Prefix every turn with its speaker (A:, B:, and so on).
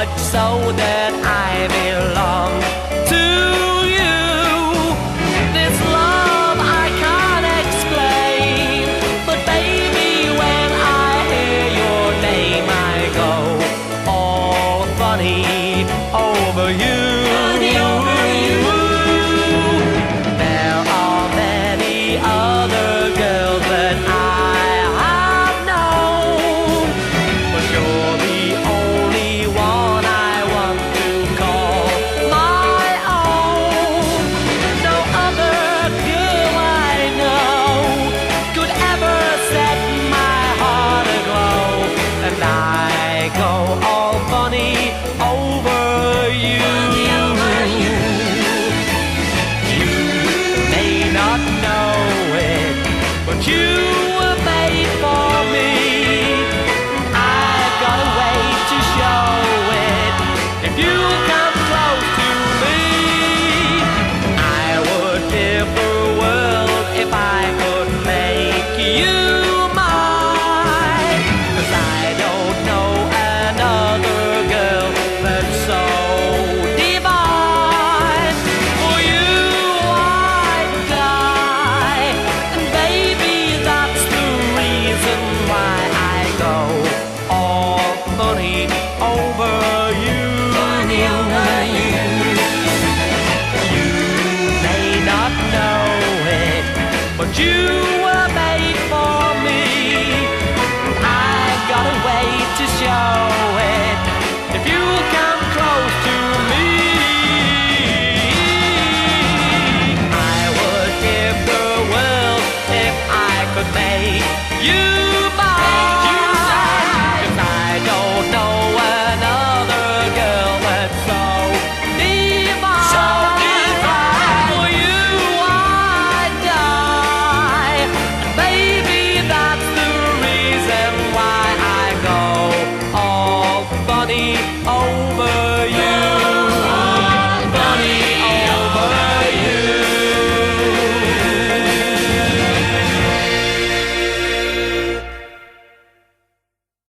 A: much so that I belong to you. This love I can't explain, but baby, when I hear your name, I go all funny over you. Funny over you. There are many other girls that I have known, but you're the only one I want to call my own. No other girl I know could ever set my heart aglow, and I go all funny over you. You may not know it, but you were made for me. I've got a way to show it. If you come close to me, I would give the world if I could make you mine. 'Cause I don't know another girl that's so divine. For you I'd die, and baby, that's the reason why I go all funny over you. Funny over you. You may not know it, but you were made for me. I've got a way to show it. If you come close to me, I would give the world if I could make you